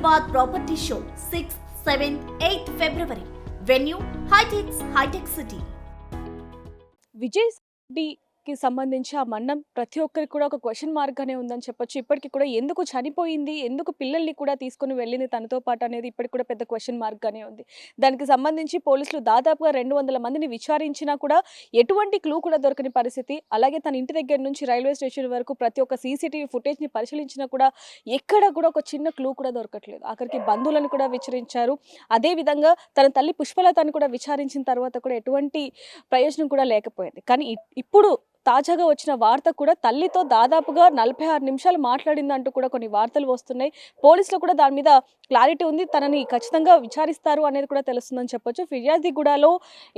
Hyderabad Property Show 6th, 7th, 8th February. Venue High-Tech City. Vijay రెడ్డికి సంబంధించి ఆ మరణం ప్రతి ఒక్కరికి కూడా ఒక క్వశ్చన్ మార్క్గానే ఉందని చెప్పొచ్చు. ఇప్పటికి కూడా ఎందుకు చనిపోయింది, ఎందుకు పిల్లల్ని కూడా తీసుకొని వెళ్ళింది తనతో పాటు అనేది ఇప్పటికి కూడా పెద్ద క్వశ్చన్ మార్క్గానే ఉంది. దానికి సంబంధించి పోలీసులు దాదాపుగా 200 మందిని విచారించినా కూడా ఎటువంటి క్లూ కూడా దొరకని పరిస్థితి. అలాగే తన ఇంటి దగ్గర నుంచి రైల్వే స్టేషన్ వరకు ప్రతి ఒక్క సీసీటీవీ ఫుటేజ్ని పరిశీలించినా కూడా ఎక్కడ కూడా ఒక చిన్న క్లూ కూడా దొరకట్లేదు. ఆఖరికి బంధువులను కూడా విచారించారు. అదేవిధంగా తన తల్లి పుష్పలతను కూడా విచారించిన తర్వాత కూడా ఎటువంటి ప్రయోజనం కూడా లేకపోయింది. కానీ ఇప్పుడు తాజాగా వచ్చిన వార్త కూడా తల్లితో దాదాపుగా 46 నిమిషాలు మాట్లాడిందంటూ కూడా కొన్ని వార్తలు వస్తున్నాయి. పోలీసులు కూడా దాని మీద క్లారిటీ ఉంది. తనని ఖచ్చితంగా విచారిస్తారు అనేది కూడా తెలుస్తుందని చెప్పొచ్చు. ఫిర్యాదిగూడలో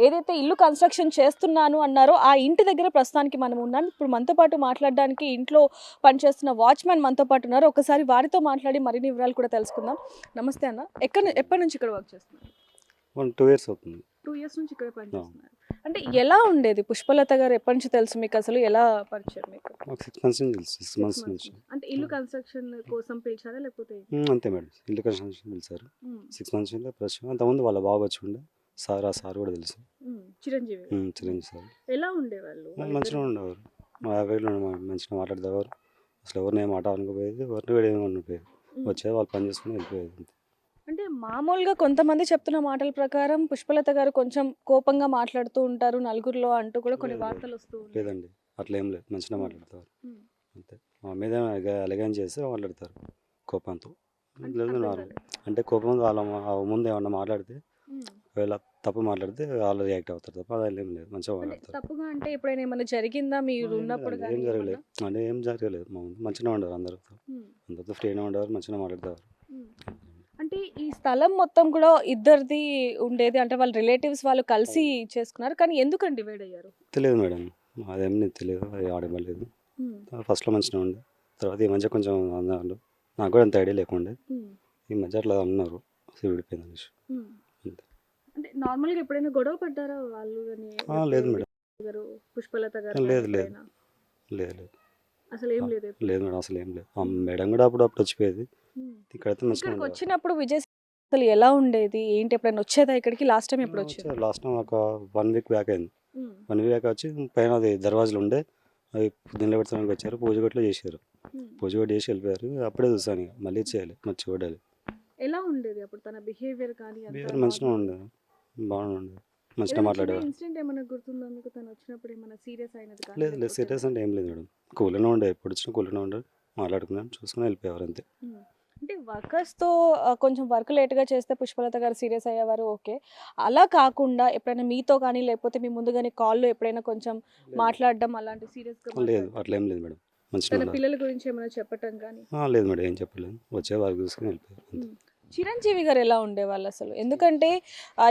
ఏదైతే ఇల్లు కన్స్ట్రక్షన్ చేస్తున్నాను అన్నారో ఆ ఇంటి దగ్గర ప్రస్తుతానికి మనం ఉన్నాం. ఇప్పుడు మనతో పాటు మాట్లాడడానికి ఇంట్లో పనిచేస్తున్న వాచ్మెన్ మనతో పాటు ఉన్నారు. ఒకసారి వారితో మాట్లాడి మరిన్ని వివరాలు కూడా తెలుసుకుందాం. నమస్తే అన్న, ఎప్పటి నుంచి ఇక్కడ వర్క్ చేస్తున్నారు? 2 years అవుతుంది. 2 years నుంచి ఇక్కడ పనిచేస్తున్నారు. అంటే ఎలా ఉండేది పుష్పలత గారు? ఎప్పటి నుంచి తెలుసు మీకు? అసలు ఎలా పరిచయం మీకు? ఒక 6 months నుంచి తెలుసు. 6 months నుంచి. అంటే ఇల్లు కన్స్ట్రక్షన్ కోసం పిలిచారా లేకపోతే? అంతే మేడం, ఇల్లు కన్స్ట్రక్షన్ పిలిచారు. 6 months నుంచి పరిచయం. అంతకుముందు వాళ్ళ బాబు వచ్చి ఉండే సార్, ఆ సార్ కూడా తెలుసు. చిరంజీవి చిరంజీవి సార్ ఎలా ఉండేవాళ్ళు? మంచిగా ఉండేవారు. మా వేలో మంచిగా మాట్లాడేవారు. అసలు ఎవరిని ఏం మాట అనుకోపోయేది, ఎవరిని కూడా ఏమి అనుకోలేదు. వచ్చేది వాళ్ళు పని చేసుకుని వెళ్ళిపోయేది. అంటే మామూలుగా కొంతమంది చెప్తున్న మాటల ప్రకారం పుష్పలత గారు కొంచెం కోపంగా మాట్లాడుతూ ఉంటారు నలుగురిలో అంటూ కూడా కొన్ని వార్తలు వస్తూ ఉంటాయి. లేదండి, అట్లా ఏం లేదు, మంచిగా మాట్లాడతారు. అంతే, మా మీద అలగాన్ చేసి మాట్లాడతారు కోపంతో. లేదు అంటే కోపం వాళ్ళ ముందు ఏమన్నా మాట్లాడితే, ఒకవేళ తప్పు మాట్లాడితే వాళ్ళు రియాక్ట్ అవుతారు తప్ప అది ఏం లేదు, మంచిగా మాట్లాడతారు. తప్పుగా అంటే ఎప్పుడైనా ఏమైనా జరిగిందా మీరు ఉన్నప్పుడు? ఏం జరగలేదు అంటే, ఏం జరగలేదు. మా ముందు మంచిగా ఉండేవారు, అందరితో ఫ్రీగా ఉండేవారు, మంచిగా మాట్లాడేవారు. అంటే ఈ స్థలం మొత్తం కూడా ఇద్దరిది ఉండేది, అంటే వాళ్ళ రిలేటివ్స్ వాళ్ళు కలిసి చేసుకున్నారు. కానీ ఎందుకండి డివైడ్ అయ్యారు? తెలియదు మేడం, అదేం తెలియదు, అది ఆడలేదు. ఫస్ట్లో మంచిగా ఉండే, తర్వాత ఈ మధ్య కొంచెం అన్నారు. నాకు కూడా అంత ఐడియా లేకుండే, ఈ మధ్య అట్లా అన్నారు విడిపోయింది అనేసి. అంటే నార్మల్గా ఎప్పుడైనా గొడవ పడ్డారా వాళ్ళు? లేదు మేడం, పుష్పలత గారు లేదు లేదు లేదు అసలు ఏం లేదు. లేదు మేడం, అసలు ఏం లేదు. మేడం కూడా అప్పుడు వచ్చిపోయేది. ఇక్కడైతే మంచిగా వచ్చినప్పుడు విజయ్ అసలు ఎలా ఉండేది ఏంటి? ఎప్పుడైనా వచ్చేదా ఇక్కడికి? లాస్ట్ టైం ఎప్పుడు వచ్చేది? లాస్ట్ టైం ఒక 1 week బ్యాక్ అయింది. 1 week బ్యాక్ వచ్చి పైన అది దర్వాజలు ఉండే, అవి పొద్దున్న పెడతానికి వచ్చారు, పూజ గట్లో చేసారు. పూజ గట్టు చేసి వెళ్ళిపోయారు. అప్పుడే చూసాను, ఇక మళ్ళీ చేయాలి, మంచి చూడాలి. ఎలా ఉండేది అప్పుడు తన బిహేవియర్? కానీ బిహేవియర్ మంచిగా ఉండేది, బాగుండేది, మంచిగా మాట్లాడేవారు. ఇన్సిడెంట్ ఏమైనా గుర్తుందా మీకు? తను వచ్చినప్పుడు ఏమైనా సీరియస్ అయినది? లేదు లేదు, సీరియస్ అంటే ఏం లేదు మేడం, కూల్గానే ఉండే, ఎప్పుడు వచ్చినా కూల్గానే ఉండే, మాట్లాడుకున్నాం, చూసుకుని వెళ్ళిపోయేవారు అంతే. అంటే వర్కర్స్తో కొంచెం వర్క్ లేట్గా చేస్తే పుష్పలత గారు సీరియస్ అయ్యేవారు, ఓకే. అలా కాకుండా ఎప్పుడైనా మీతో కానీ లేకపోతే మీ ముందు కానీ కాల్లో ఎప్పుడైనా కొంచెం మాట్లాడడం అలాంటి సీరియస్గా? లేదు, అట్లా ఏం లేదు మేడం, మంచిగా. పిల్లల గురించి ఏమైనా చెప్పటం కానీ? లేదు మేడం, ఏం చెప్పలేదు, వచ్చే వర్క్ చూసుకుని వెళ్ళిపోయారు. చిరంజీవి గారు ఎలా ఉండేవాళ్ళు అసలు? ఎందుకంటే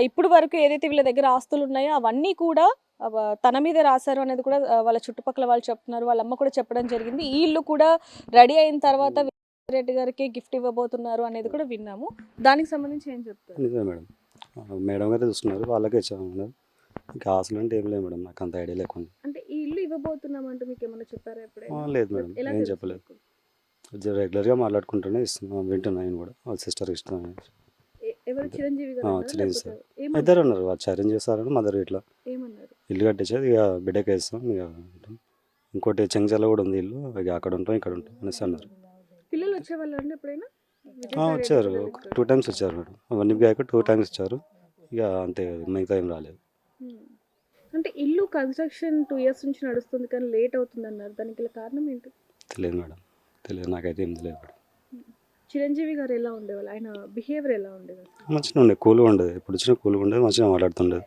ఇప్పుడు వరకు ఏదైతే వీళ్ళ దగ్గర ఆస్తులు ఉన్నాయో అవన్నీ కూడా తన మీదే రాశారు అనేది కూడా వాళ్ళ చుట్టుపక్కల వాళ్ళు చెప్తున్నారు. వాళ్ళ అమ్మ కూడా చెప్పడం జరిగింది. ఈ ఇల్లు కూడా రెడీ అయిన తర్వాత రెడ్డి గారికి గిఫ్ట్ ఇవ్వబోతున్నారు అనేది కూడా విన్నాము. దానికి సంబంధించి ఏం చెప్తారు? నిజమే మేడం, మేడం గారు చూస్తున్నారు, వాళ్ళకే ఇచ్చాము. ఇంకా ఆశలు అంటే ఏం లేదు మేడం, నాకు అంత ఐడియా లేకుండా. అంటే ఈ ఇల్లు ఇవ్వబోతున్నాం అంటే మీకు ఏమైనా చెప్పారా ఎప్పుడైనా? లేదు మేడం, ఏం చెప్పలేదు. రెగ్యులర్గా మాట్లాడుకుంటూనే ఇస్తున్నాం, వింటున్నా నేను కూడా. వాళ్ళ సిస్టర్ ఇష్టం. ఎవరు? చిరంజీవి గారు? చిరంజీవి సార్ ఇద్దరు ఉన్నారు, వాళ్ళు చిరంజీవి సార్ మదర్. ఇట్లా ఏమన్నారు? ఇల్లు కట్టేసేది ఇక బిడ్డకి వేస్తాం, ఇక ఇంకోటి చెంచల కూడా ఉంది ఇల్లు, ఇక అక్కడ ఉంటాం ఇక్కడ ఉంటాం అనేసి అన్నారు. పిల్లలు వచ్చేవాళ్ళు అండి ఎప్పుడైనా? వచ్చారు, 2 times వచ్చారు మేడం. 1 week బ్యాక్ 2 times వచ్చారు, ఇక అంతే, మిగతా ఏం రాలేదు. అంటే ఇల్లు కన్స్ట్రక్షన్ 2 years నుంచి నడుస్తుంది కానీ లేట్ అవుతుంది అన్నారు, దానికి కారణం ఏంటి? తెలియదు మేడం, తెలియదు, నాకైతే ఏం తెలియదు మేడం. చిరంజీవి గారు ఎలా ఉండేవాళ్ళు? ఆయన బిహేవియర్ ఎలా ఉండేది? మంచిగా ఉండేది, కూల్గా ఉండేది, ఎప్పుడు వచ్చినా కూల్గా ఉండేది, మంచిగా మాట్లాడుతుండేది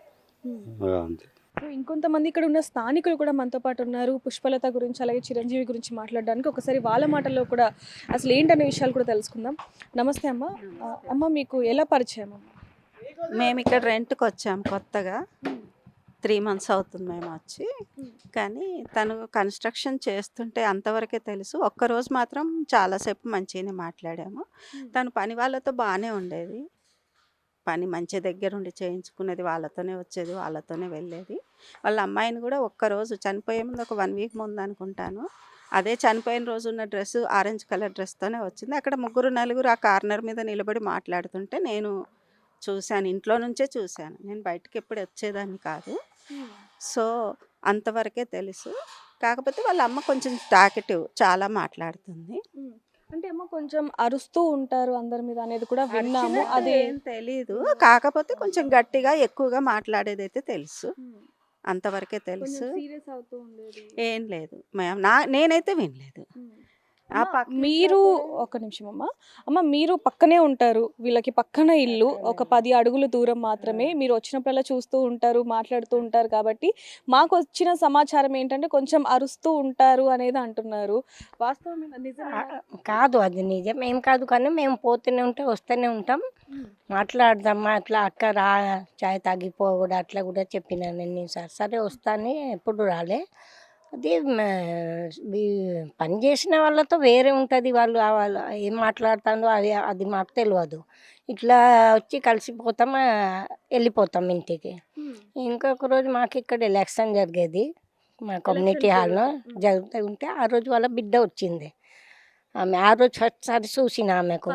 అంతే. ఇంకొంతమంది ఇక్కడ ఉన్న స్థానికులు కూడా మనతో పాటు ఉన్నారు. పుష్పలత గురించి అలాగే చిరంజీవి గురించి మాట్లాడడానికి ఒకసారి వాళ్ళ మాటల్లో కూడా అసలు ఏంటనే విషయాలు కూడా తెలుసుకుందాం. నమస్తే అమ్మ. అమ్మ మీకు ఎలా పరిచయం? మేము ఇక్కడ రెంట్కి వచ్చాము కొత్తగా, 3 months అవుతుంది మేము వచ్చి. కానీ తను కన్స్ట్రక్షన్ చేస్తుంటే అంతవరకే తెలుసు. ఒక్కరోజు మాత్రం చాలాసేపు మంచిగానే మాట్లాడాము. తను పని వాళ్ళతో బాగానే ఉండేది, పని మంచి దగ్గరుండి చేయించుకునేది, వాళ్ళతోనే వచ్చేది, వాళ్ళతోనే వెళ్ళేది. వాళ్ళ అమ్మాయిని కూడా ఒక్కరోజు చనిపోయే ముందు ఒక 1 week ముందు అనుకుంటాను, అదే చనిపోయిన రోజు ఉన్న డ్రెస్ ఆరెంజ్ కలర్ డ్రెస్తోనే వచ్చింది. అక్కడ ముగ్గురు నలుగురు ఆ కార్నర్ మీద నిలబడి మాట్లాడుతుంటే నేను చూశాను. ఇంట్లో నుంచే చూశాను. నేను బయటికి ఎప్పుడు వచ్చేదాన్ని కాదు. సో అంతవరకే తెలుసు. కాకపోతే వాళ్ళ అమ్మ కొంచెం టాకెటివ్, చాలా మాట్లాడుతుంది. అంటే ఏమో కొంచెం అరుస్తూ ఉంటారు అందరి మీద అనేది కూడా విన్నాము. అరిచినట్టు అది ఏం తెలీదు. కాకపోతే కొంచెం గట్టిగా ఎక్కువగా మాట్లాడేదైతే తెలుసు. అంతవరకే తెలుసు. సీరియస్ అవుతూ ఉండేది. ఏం లేదు. నేనైతే వినలేదు. ఆ అమ్మ, పక్క మీరు ఒక నిమిషం అమ్మ మీరు పక్కనే ఉంటారు, వీళ్ళకి పక్కన ఇల్లు ఒక 10 అడుగుల దూరం మాత్రమే, మీరు వచ్చినప్పుడల్లా చూస్తూ ఉంటారు, మాట్లాడుతూ ఉంటారు కాబట్టి మాకు వచ్చిన సమాచారం ఏంటంటే కొంచెం అరుస్తూ ఉంటారు అనేది అంటున్నారు. వాస్తవం నిజమేనా? కాదు, అది నిజం ఏం కాదు, కానీ మేము పోతూనే ఉంటాం, వస్తూనే ఉంటాం, మాట్లాడదామా అట్లా అక్క రా చాయ్ తాగిపో కూడా అట్లా కూడా చెప్పినా నేను సార్ సరే వస్తాను, ఎప్పుడు రాలే. అది పని చేసిన వాళ్ళతో వేరే ఉంటుంది, వాళ్ళు వాళ్ళు ఏం మాట్లాడుతుందో అది అది మాకు తెలియదు. ఇట్లా వచ్చి కలిసిపోతాం, వెళ్ళిపోతాం ఇంటికి. ఇంకొక రోజు మాకు ఇక్కడ ఎలక్షన్ జరిగేది, మా కమ్యూనిటీ హాల్లో జరుగుతూ ఉంటే ఆ రోజు వాళ్ళ బిడ్డ వచ్చింది. ఆమె ఆ రోజు ఫస్ట్ సారి చూసిన, ఆమెకు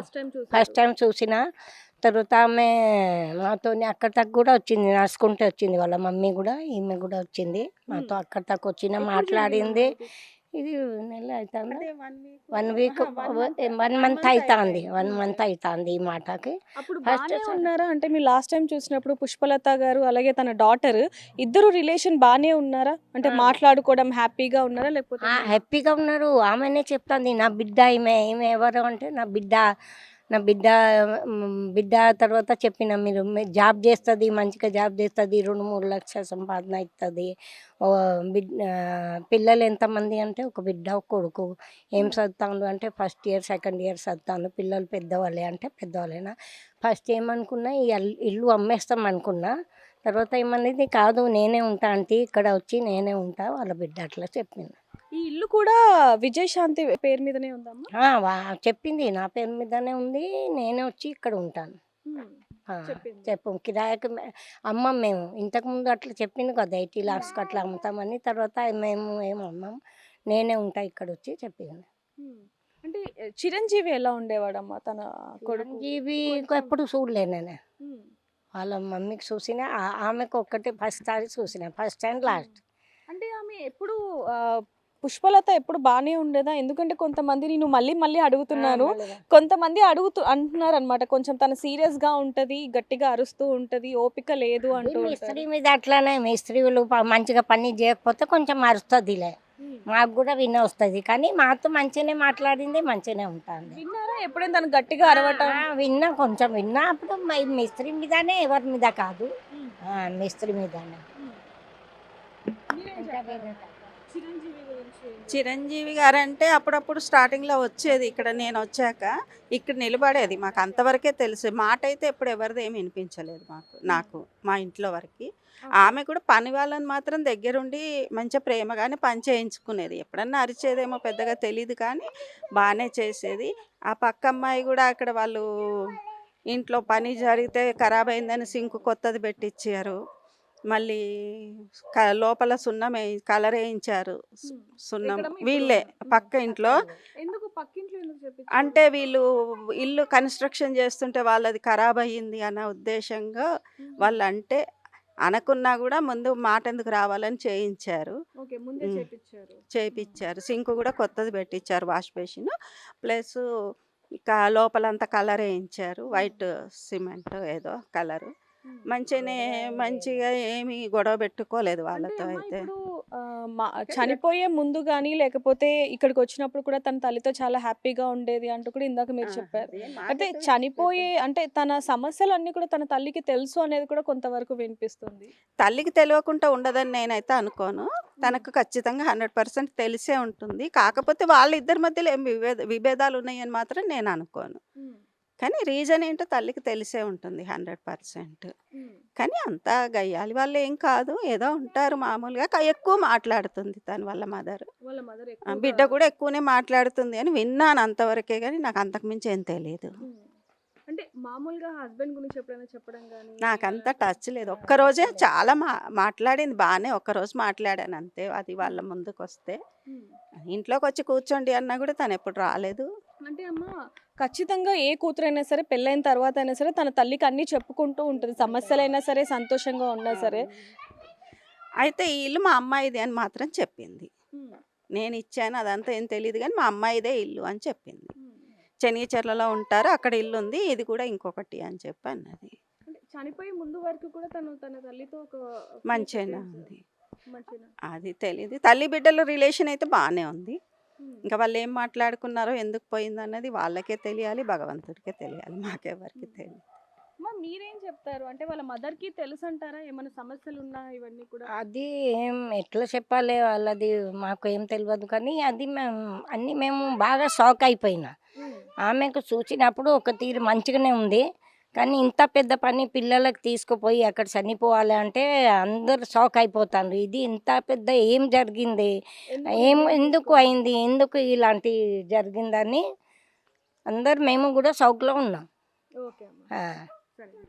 ఫస్ట్ టైం చూసిన. తర్వాత ఆమె మాతో అక్కడ దాకా కూడా వచ్చింది, నడుచుకుంటే వచ్చింది. వాళ్ళ మమ్మీ కూడా ఈమె కూడా వచ్చింది మాతో అక్కడ దాకా వచ్చిన మాట్లాడింది. ఇది నెల అవుతుంది, 1 వీక్ 1 మంత్ అవుతుంది, 1 మంత్ అవుతుంది ఈ మాటకి. అప్పుడు బాగానే ఉన్నారా? అంటే మీరు లాస్ట్ టైం చూసినప్పుడు పుష్పలత గారు అలాగే తన డాటర్ ఇద్దరు రిలేషన్ బాగానే ఉన్నారా? అంటే మాట్లాడుకోవడం హ్యాపీగా ఉన్నారా లేకపోతే? హ్యాపీగా ఉన్నారు. ఆమెనే చెప్తుంది నా బిడ్డ, ఈమె ఎవరు అంటే నా బిడ్డ తర్వాత చెప్పిన మీరు జాబ్ చేస్తుంది, మంచిగా జాబ్ చేస్తుంది, 2-3 లక్షల సంపాదన ఇస్తుంది. పిల్లలు ఎంతమంది అంటే ఒక బిడ్డ ఒక కొడుకు. ఏం చదువుతాను అంటే ఫస్ట్ ఇయర్ సెకండ్ ఇయర్ చదువుతాను. పిల్లలు పెద్దవాళ్ళే అంటే పెద్దవాళ్ళేనా. ఫస్ట్ ఏమనుకున్నా ఈ ఇల్లు అమ్మేస్తాం అనుకున్నా. తర్వాత ఏమనేది కాదు నేనే ఉంటా ఆంటీ, ఇక్కడ వచ్చి నేనే ఉంటా, వాళ్ళ బిడ్డ అట్లా చెప్పింది. ఈ ఇల్లు కూడా విజయశాంతి పేరు మీదనే ఉందమ్మా? చెప్పింది నా పేరు మీదనే ఉంది, నేనే వచ్చి ఇక్కడ ఉంటాను. చెప్పు కిరాయికి అమ్మం మేము ఇంతకుముందు అట్లా చెప్పింది కదా 80 lakhs అట్లా అమ్ముతామని. తర్వాత మేము ఏం అమ్మం, నేనే ఉంటా ఇక్కడ వచ్చి చెప్పింది. అంటే చిరంజీవి ఎలా ఉండేవాడమ్మా తన కొడుకు? చిరంజీవి ఎప్పుడు చూడలే నేను. వాళ్ళ మమ్మీకి చూసిన, ఆమెకు ఒక్కటే ఫస్ట్ సారి చూసిన, ఫస్ట్ అండ్ లాస్ట్. అంటే ఆమె ఎప్పుడు పుష్పలత ఎప్పుడు బాగానే ఉండేదా? ఎందుకంటే కొంతమంది నేను మళ్ళీ అడుగుతున్నాను, కొంతమంది అంటున్నారు అనమాట, కొంచెం తన సీరియస్ గా ఉంటది, గట్టిగా అరుస్తూ ఉంటది, ఓపిక లేదు అంటూ. మిస్త్రీ మీద అట్లానే, మిస్త్రీలు మంచిగా పని చేయకపోతే కొంచెం అరుస్తుందిలే, మాకు కూడా విన్న వస్తుంది. కానీ మాతో మంచిగానే మాట్లాడింది, మంచిగానే ఉంటుంది. విన్నారా ఎప్పుడైనా తను గట్టిగా అరవటం? విన్నా, కొంచెం విన్నా. అప్పుడు మిస్త్రీ మీదనే, ఎవరి మీద కాదు, మిస్త్రీ మీదనే. చిరంజీవి గారు అంటే అప్పుడప్పుడు స్టార్టింగ్లో వచ్చేది ఇక్కడ, నేను వచ్చాక ఇక్కడ నిలబడేది. మాకు అంతవరకే తెలుసు. మాట అయితే ఎప్పుడు ఎవరిది ఏమి వినిపించలేదు నాకు మా ఇంట్లో వరకు. ఆమె కూడా పని వాళ్ళని మాత్రం దగ్గరుండి మంచిగా ప్రేమగానే పని చేయించుకునేది. ఎప్పుడన్నా అరిచేదేమో పెద్దగా తెలియదు, కానీ బాగానే చేసేది. ఆ పక్క అమ్మాయి కూడా అక్కడ వాళ్ళు ఇంట్లో పని జరిగితే ఖరాబ్ అయిందని సింక్ కొత్తది పెట్టించారు. మళ్ళీ లోపల సున్నం కలర్ వేయించారు. సున్నం వీళ్ళే పక్క ఇంట్లో. అంటే వీళ్ళు ఇల్లు కన్స్ట్రక్షన్ చేస్తుంటే వాళ్ళది ఖరాబ్ అయ్యింది అన్న ఉద్దేశంగా వాళ్ళు, అంటే అనకున్నా కూడా ముందు మాట ఎందుకు రావాలని చేయించారు. చేయించారు. సింక్ కూడా కొత్తది పెట్టించారు, వాష్ బేసిన్. ప్లస్ లోపలంతా కలర్ వేయించారు, వైట్ సిమెంట్ ఏదో కలరు. మంచిగా ఏమి గొడవ పెట్టుకోలేదు వాళ్ళతో. అయితే చనిపోయే ముందు కానీ లేకపోతే ఇక్కడికి వచ్చినప్పుడు కూడా తన తల్లితో చాలా హ్యాపీగా ఉండేది అంటూ కూడా ఇందాక మీరు చెప్పారు. అయితే చనిపోయే అంటే తన సమస్యలన్నీ కూడా తన తల్లికి తెలుసు అనేది కూడా కొంతవరకు వినిపిస్తుంది. తల్లికి తెలియకుండా ఉండదని నేనైతే అనుకోను. తనకు ఖచ్చితంగా 100% తెలిసే ఉంటుంది. కాకపోతే వాళ్ళిద్దరి మధ్యలో ఏం విభేదాలు ఉన్నాయని మాత్రం నేను అనుకోను. కానీ రీజన్ ఏంటో తల్లికి తెలిసే ఉంటుంది 100%. కానీ అంతా గయ్యాలి వాళ్ళు ఏం కాదు, ఏదో ఉంటారు మామూలుగా. ఎక్కువ మాట్లాడుతుంది తను వాళ్ళ మదర్. బిడ్డ కూడా ఎక్కువనే మాట్లాడుతుంది అని విన్నాను అంతవరకే, కానీ నాకు అంతకుమించి ఏం తెలియదు. అంటే అంటే మామూలుగా హస్బెండ్ గురించి ఎప్పుడైనా చెప్పడం కానీ నాకంత టచ్ లేదు. ఒక్కరోజే చాలా మాట్లాడింది బాగానే, ఒక్కరోజు మాట్లాడాను అంతే. అది వాళ్ళ ముందుకు వస్తే ఇంట్లోకి వచ్చి కూర్చోండి అన్నా కూడా తను ఎప్పుడు రాలేదు. అంటే అమ్మ ఖచ్చితంగా ఏ కూతురైనా సరే పెళ్ళైన తర్వాత అయినా సరే తన తల్లికి అన్నీ చెప్పుకుంటూ ఉంటుంది, సమస్యలైనా సరే సంతోషంగా ఉన్నా సరే. అయితే ఈ ఇల్లు మా అమ్మాయిది అని మాత్రం చెప్పింది. నేను ఇచ్చాను అదంతా ఏం తెలియదు కానీ మా అమ్మాయిదే ఇల్లు అని చెప్పింది. చెనిగిచెర్లలో ఉంటారు, అక్కడ ఇల్లు ఉంది, ఇది కూడా ఇంకొకటి అని చెప్పి అన్నది. అంటే చనిపోయే ముందు వరకు కూడా తను తన తల్లితో ఒక మంచిగానే ఉంది. మంచిగా అది తెలియదు. తల్లి బిడ్డల రిలేషన్ అయితే బాగానే ఉంది. ఇంకా వాళ్ళు ఏం మాట్లాడుకున్నారో ఎందుకు పోయింది అన్నది వాళ్ళకే తెలియాలి, భగవంతుడికే తెలియాలి, మాకెవరికి తెలియదు. మీరేం చెప్తారు? అంటే వాళ్ళ మదర్కి తెలుసు అంటారా ఏమైనా సమస్యలు ఉన్నా ఇవన్నీ కూడా? అది ఏం ఎట్లా చెప్పాలి వాళ్ళది మాకు ఏం తెలియదు, కానీ అది మేము బాగా షాక్ అయిపోయినా. ఆమెకు చూసినప్పుడు ఒక తీరు మంచిగానే ఉంది, కానీ ఇంత పెద్ద పని పిల్లలకు తీసుకుపోయి అక్కడ చనిపోవాలి అంటే అందరు షాక్ అయిపోతారు. ఇది ఇంత పెద్ద ఏం జరిగింది, ఎందుకు అయింది, ఎందుకు ఇలాంటి జరిగిందని అందరు మేము కూడా షాక్లో ఉన్నాం. ఓకే అమ్మ, ఆ. సరే.